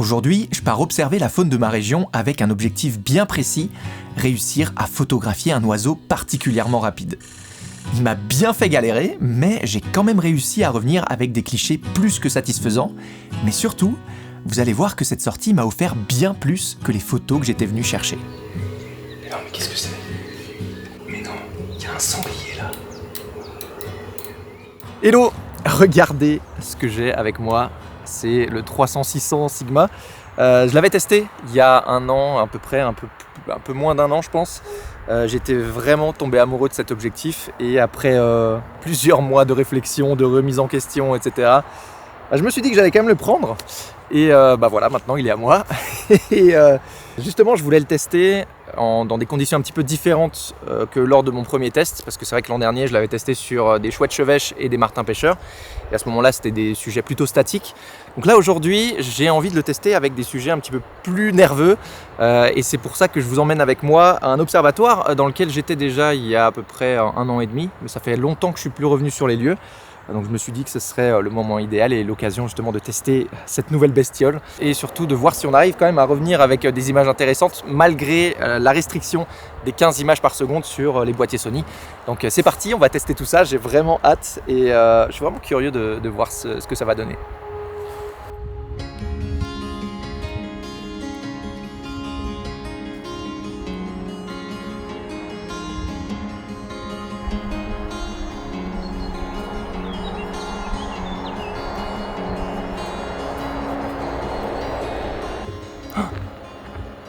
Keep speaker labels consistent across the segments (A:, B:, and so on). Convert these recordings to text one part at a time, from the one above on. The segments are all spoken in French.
A: Aujourd'hui, je pars observer la faune de ma région avec un objectif bien précis, réussir à photographier un oiseau particulièrement rapide. Il m'a bien fait galérer, mais j'ai quand même réussi à revenir avec des clichés plus que satisfaisants, mais surtout, vous allez voir que cette sortie m'a offert bien plus que les photos que j'étais venu chercher.
B: Mais non, mais qu'est-ce que c'est? Mais non, il y a un sanglier là.
A: Hello! Regardez ce que j'ai avec moi, c'est le 300-600 Sigma. Je l'avais testé il y a un an à peu près, un peu moins d'un an je pense. J'étais vraiment tombé amoureux de cet objectif et après plusieurs mois de réflexion, de remise en question, etc. Je me suis dit que j'allais quand même le prendre et voilà, maintenant il est à moi. Et justement je voulais le tester dans des conditions un petit peu différentes que lors de mon premier test, parce que c'est vrai que l'an dernier je l'avais testé sur des chouettes chevêches et des martins pêcheurs, et à ce moment là c'était des sujets plutôt statiques. Donc là aujourd'hui j'ai envie de le tester avec des sujets un petit peu plus nerveux, et c'est pour ça que je vous emmène avec moi à un observatoire dans lequel j'étais déjà il y a à peu près un an et demi, mais ça fait longtemps que je suis plus revenu sur les lieux. Donc je me suis dit que ce serait le moment idéal et l'occasion justement de tester cette nouvelle bestiole et surtout de voir si on arrive quand même à revenir avec des images intéressantes malgré la restriction des 15 images par seconde sur les boîtiers Sony. Donc c'est parti, on va tester tout ça, j'ai vraiment hâte et je suis vraiment curieux de voir ce que ça va donner.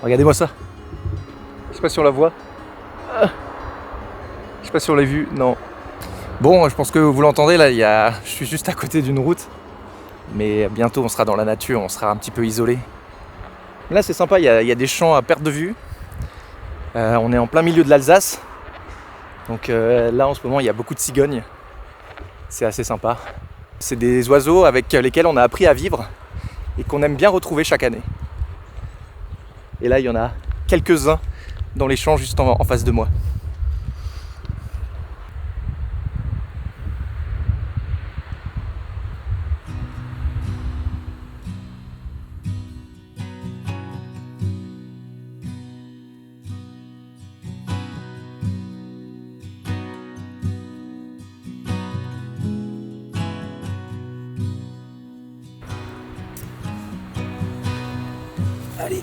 A: Regardez-moi ça. Je sais pas si on la voit. Je sais pas si on l'a vu. Non. Bon, je pense que vous l'entendez là. Je suis juste à côté d'une route. Mais bientôt on sera dans la nature, on sera un petit peu isolé. Là c'est sympa, il y a des champs à perte de vue. On est en plein milieu de l'Alsace. Donc là en ce moment il y a beaucoup de cigognes. C'est assez sympa. C'est des oiseaux avec lesquels on a appris à vivre et qu'on aime bien retrouver chaque année. Et là, il y en a quelques-uns dans les champs juste en face de moi. Allez.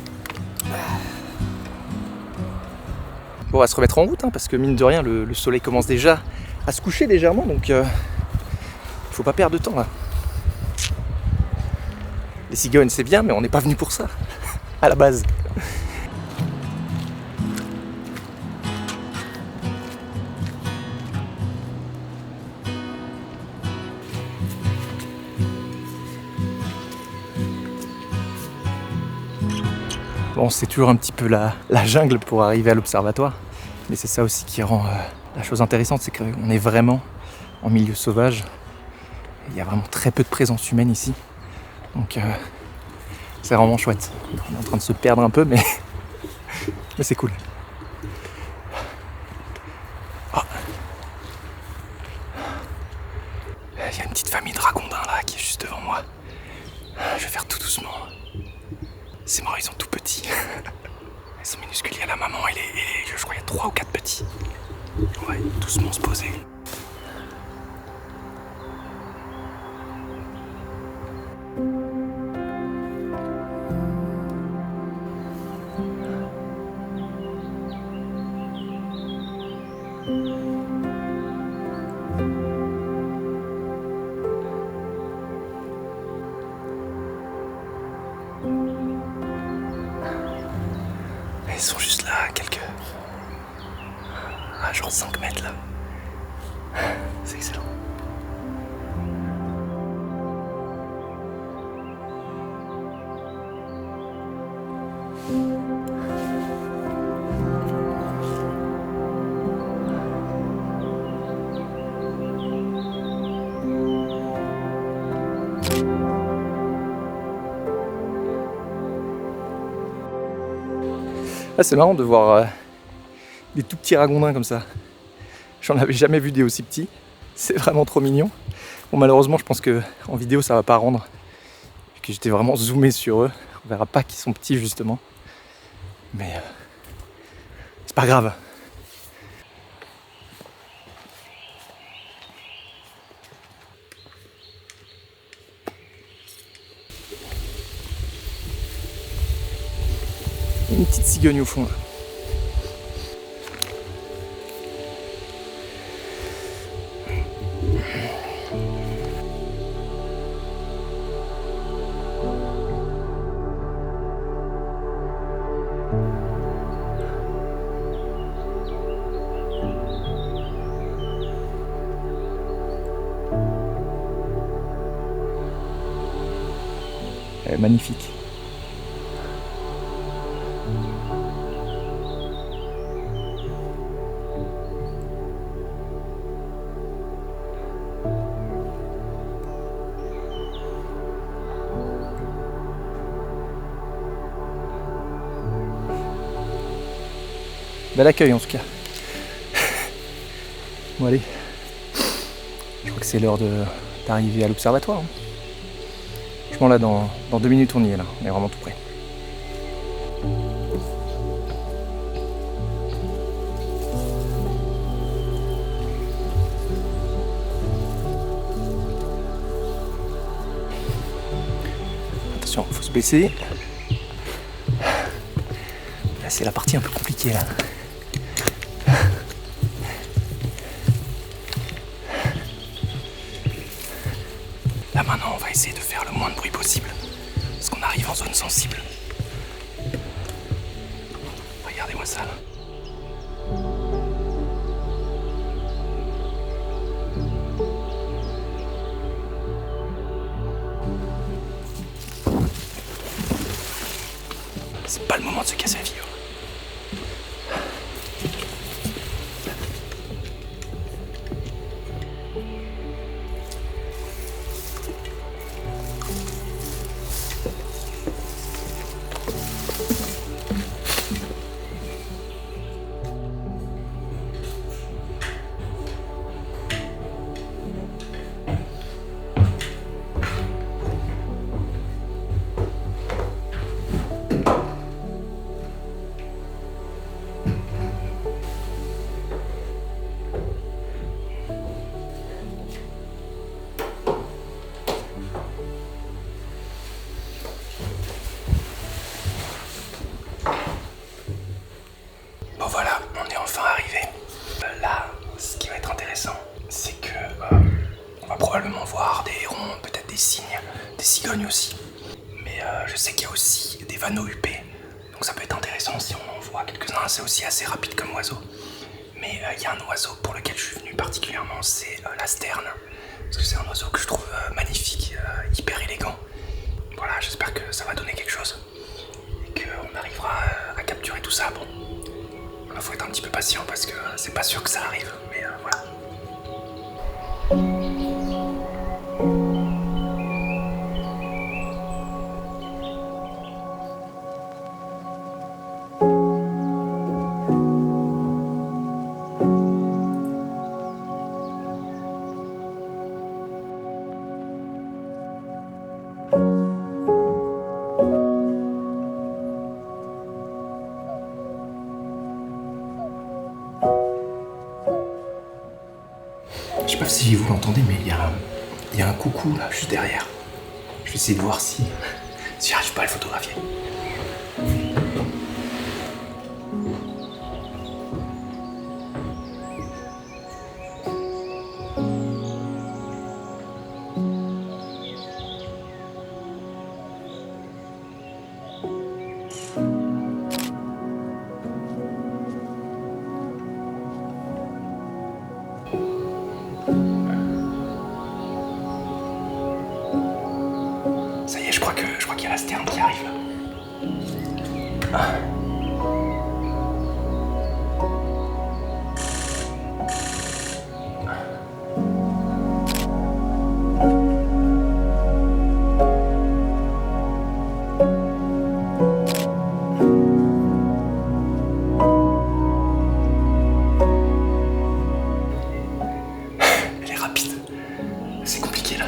A: Bon, on va se remettre en route, parce que mine de rien, le soleil commence déjà à se coucher légèrement, donc faut pas perdre de temps là. Les cigognes c'est bien, mais on n'est pas venu pour ça, à la base. Bon, c'est toujours un petit peu la jungle pour arriver à l'observatoire, mais c'est ça aussi qui rend la chose intéressante, c'est qu'on est vraiment en milieu sauvage. Il y a vraiment très peu de présence humaine ici, donc c'est vraiment chouette. On est en train de se perdre un peu, mais c'est cool. Oh. Il y a une petite famille de ragondins là qui est juste devant moi. Je vais faire tout doucement. C'est marrant, ils sont tout petits. Ils sont minuscules. Il y a la maman et je crois qu'il y a 3 ou 4 petits. On va doucement se poser. Ils sont juste là, genre 5 mètres là. C'est excellent. Ah, c'est marrant de voir des tout petits ragondins comme ça. J'en avais jamais vu des aussi petits. C'est vraiment trop mignon. Bon, malheureusement, je pense qu'en vidéo, ça va pas rendre. Que j'étais vraiment zoomé sur eux. On verra pas qu'ils sont petits justement. Mais c'est pas grave. Il y a une petite cigogne au fond là. Elle est magnifique. Bel accueil en tout cas. Bon allez, je crois que c'est l'heure d'arriver à l'observatoire. Franchement là dans 2 minutes on y est là, on est vraiment tout près. Attention, faut se baisser. Là c'est la partie un peu compliquée là. Là maintenant on va essayer de faire le moins de bruit possible, parce qu'on arrive en zone sensible. Regardez-moi ça là. C'est pas le moment de se casser la figure. Bon voilà, on est enfin arrivé. Là, ce qui va être intéressant, c'est que on va probablement voir des hérons, peut-être des cygnes, des cigognes aussi. Mais je sais qu'il y a aussi des vanneaux huppés, donc ça peut être intéressant si on en voit quelques-uns. C'est aussi assez rapide comme oiseau. Mais il y a un oiseau pour lequel je suis venu particulièrement, c'est la sterne. Parce que c'est un oiseau que je trouve magnifique, hyper élégant. Voilà, j'espère que ça va donner quelque chose. Et qu'on arrivera à capturer tout ça. Bon. Il faut être un petit peu patient parce que c'est pas sûr que ça arrive, mais voilà. Je sais pas si vous l'entendez, mais il y a un coucou là, juste derrière. Je vais essayer de voir si j'arrive pas à le photographier. Ça y est, je crois qu'il y a la sterne qui arrive là. Ah. Elle est rapide. C'est compliqué là.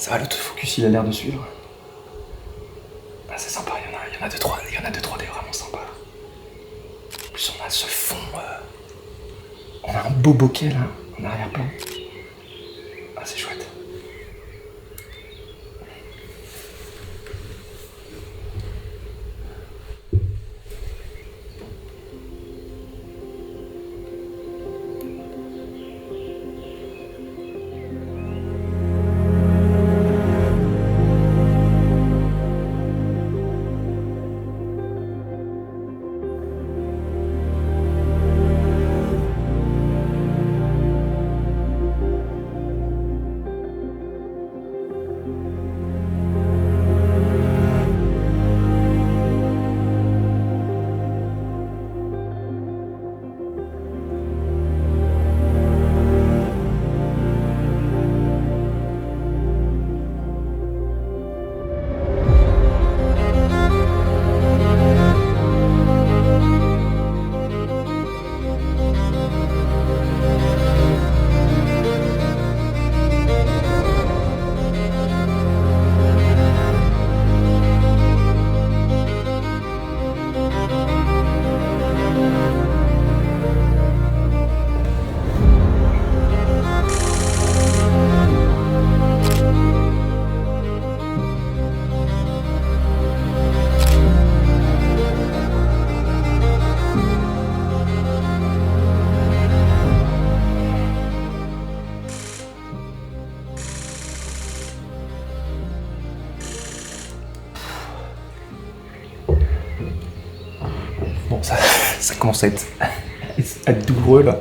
A: Ça va, l'autofocus, il a l'air de suivre. Ah, c'est sympa, il y en a deux, trois des vraiment sympas. En plus, on a ce fond. On a un beau bokeh là, en arrière-plan. Ah, c'est chouette. Bon, ça commence à être douloureux là.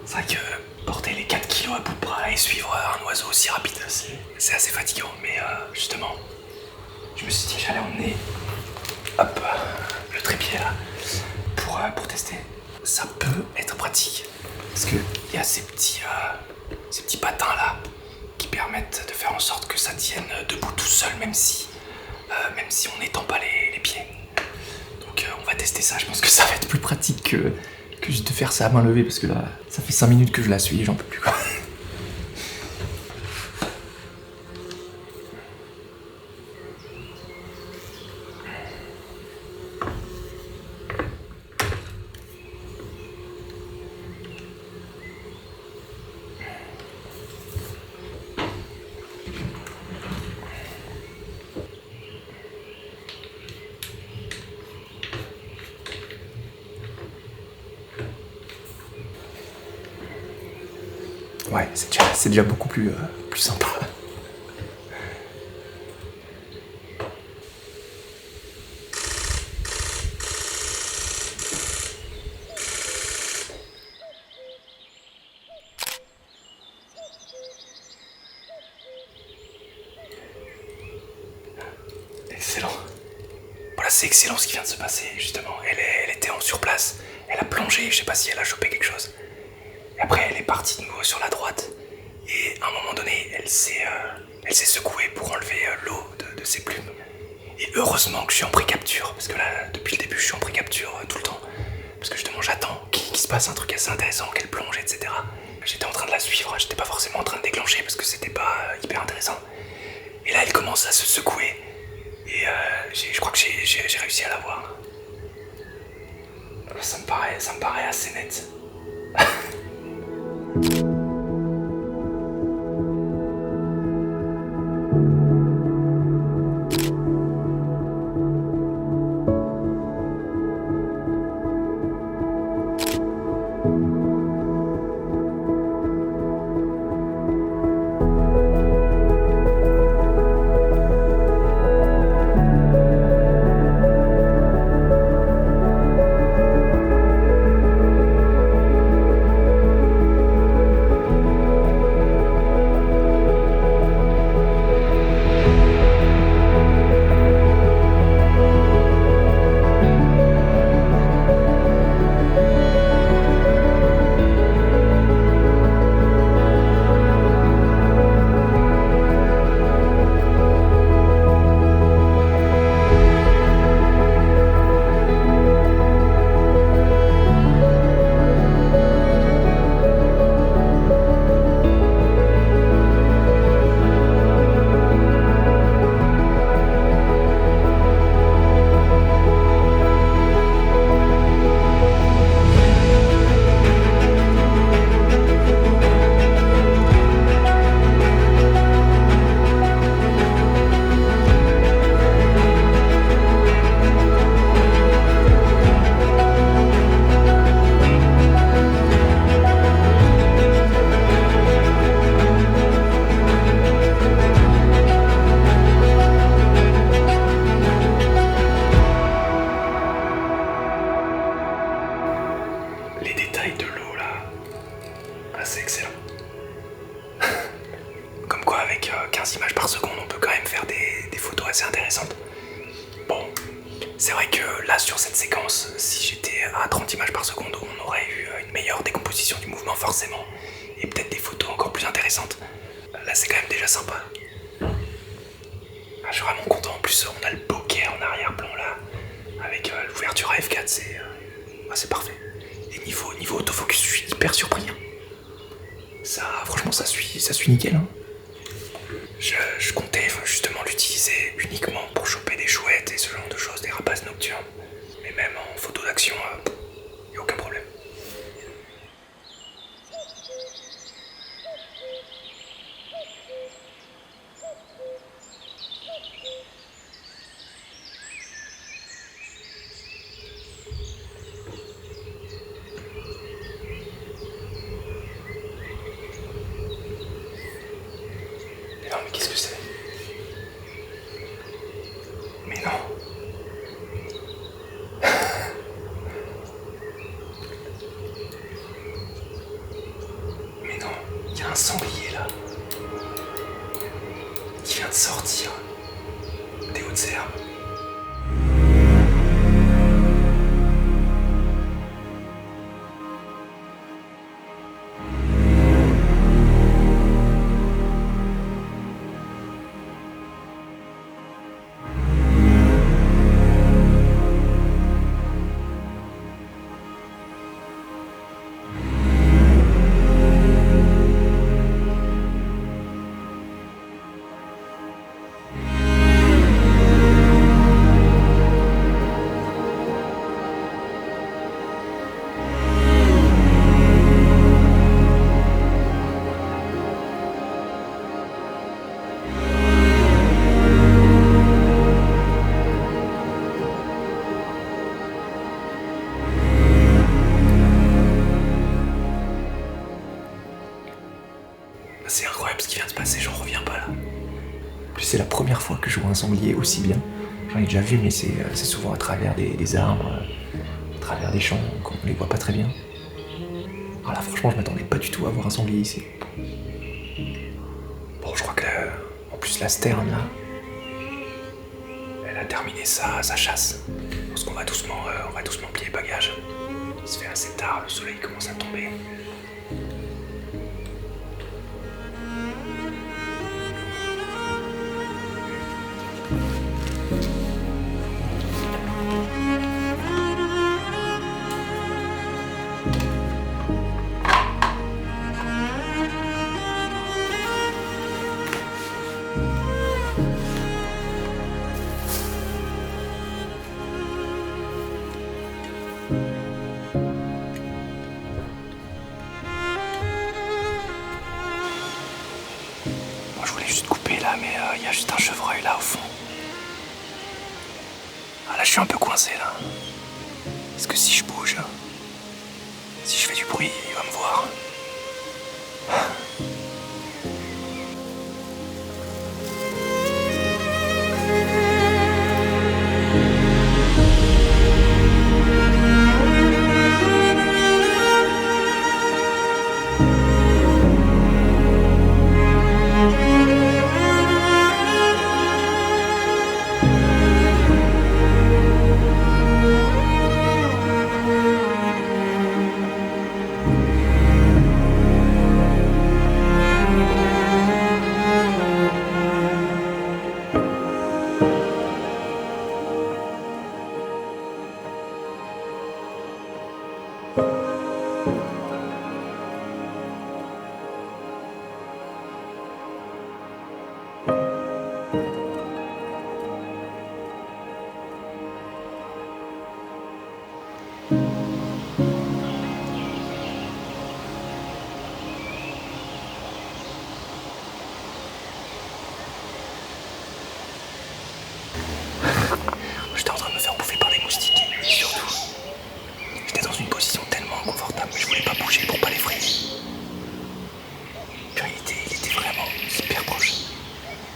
A: C'est vrai que porter les 4 kilos à bout de bras et suivre un oiseau aussi rapide, c'est assez fatigant. Mais justement, je me suis dit que j'allais emmener le trépied là pour tester. Ça peut être pratique parce qu'il y a ces petits patins là qui permettent de faire en sorte que ça tienne debout tout seul, même si on n'étend pas les pieds. Donc on va tester ça, je pense que ça va être plus pratique que juste de faire ça à main levée parce que là, ça fait 5 minutes que je la suis et j'en peux plus quoi. Ouais, c'est déjà beaucoup plus sympa. Excellent. Voilà, c'est excellent ce qui vient de se passer, justement. Elle était en surplace, elle a plongé, je sais pas si elle a chopé quelque chose. Et après, elle est partie de nouveau sur la droite. Et à un moment donné, elle s'est secouée pour enlever l'eau de ses plumes. Et heureusement que je suis en pré-capture, parce que là, depuis le début, je suis en pré-capture tout le temps. Parce que justement, j'attends qu'il se passe un truc assez intéressant, qu'elle plonge, etc. J'étais en train de la suivre, j'étais pas forcément en train de déclencher parce que c'était pas hyper intéressant. Et là, elle commence à se secouer. Et je crois que j'ai réussi à la voir. Ça me paraît assez net.
B: C'est vrai que là, sur cette séquence, si j'étais à 30 images par seconde, on aurait eu une meilleure décomposition du mouvement forcément, et peut-être des photos encore plus intéressantes. Là, c'est quand même déjà sympa. Je suis vraiment content. En plus, on a le bokeh en arrière-plan là, avec l'ouverture à F4, c'est parfait. Et niveau autofocus, je suis hyper surpris. Ça, franchement, ça suit nickel. Je comptais justement l'utiliser uniquement pour choper des chouettes et ce genre de choses, des rapaces nocturnes. Mais même en photo d'action, y a aucun problème. Non, mais qu'est-ce que c'est? Mais non. Mais non, il y a un sanglier là. Qui vient de sortir des hautes herbes. C'est incroyable ce qui vient de se passer, j'en reviens pas là. En plus, c'est la première fois que je vois un sanglier aussi bien. J'en ai déjà vu, mais c'est souvent à travers des arbres, à travers des champs, qu'on les voit pas très bien. Alors là, franchement, je m'attendais pas du tout à voir un sanglier ici. Bon, je crois que en plus la sterne là, elle a terminé sa chasse. Parce qu'on va doucement plier bagages. Il se fait assez tard, le soleil commence à tomber. Bon, je voulais juste couper là, mais il y a juste un chevreuil là au fond. Ah là, je suis un peu coincé là. Est-ce que si je bouge, si je fais du bruit, il va me voir? J'étais en train de me faire bouffer par des moustiques. Et surtout, j'étais dans une position tellement inconfortable, mais je voulais pas bouger pour pas les frayer. Puis il était vraiment hyper proche.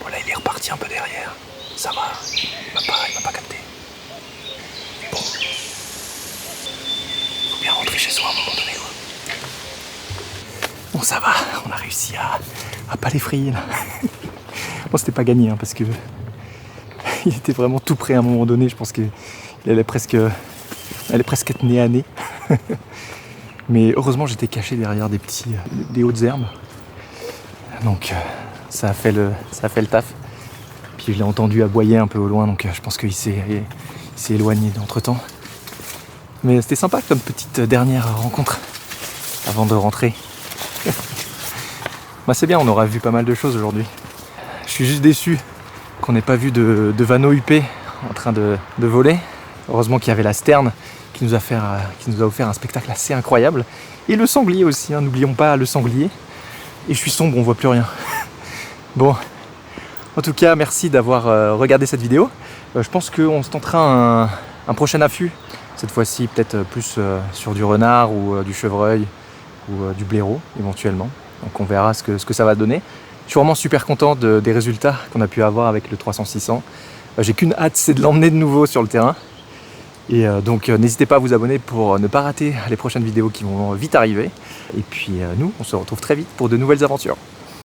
B: Bon là, il est reparti un peu derrière. Ça va, il m'a pas capté. Mais bon, faut bien rentrer chez soi à un moment donné, quoi. Bon, ça va, on a réussi à pas les frayer là. Bon, c'était pas gagné, hein, parce que il était vraiment tout près à un moment donné. Je pense qu'il
A: Elle est presque nez à nez. Mais heureusement j'étais caché derrière des hautes herbes. Donc ça a fait le taf. Puis je l'ai entendu aboyer un peu au loin, donc je pense qu'il s'est éloigné entre temps. Mais c'était sympa comme petite dernière rencontre avant de rentrer. Bah c'est bien, on aura vu pas mal de choses aujourd'hui. Je suis juste déçu qu'on n'ait pas vu de vanneau huppé en train de voler. Heureusement qu'il y avait la sterne qui nous a offert un spectacle assez incroyable. Et le sanglier aussi, hein, n'oublions pas le sanglier. Et je suis sombre, on voit plus rien. Bon, en tout cas, merci d'avoir regardé cette vidéo. Je pense qu'on se tentera un prochain affût. Cette fois-ci, peut-être plus sur du renard ou du chevreuil ou du blaireau, éventuellement. Donc on verra ce que ça va donner. Je suis vraiment super content des résultats qu'on a pu avoir avec le 300-600. J'ai qu'une hâte, c'est de l'emmener de nouveau sur le terrain. Et donc n'hésitez pas à vous abonner pour ne pas rater les prochaines vidéos qui vont vite arriver. Et puis nous, on se retrouve très vite pour de nouvelles aventures.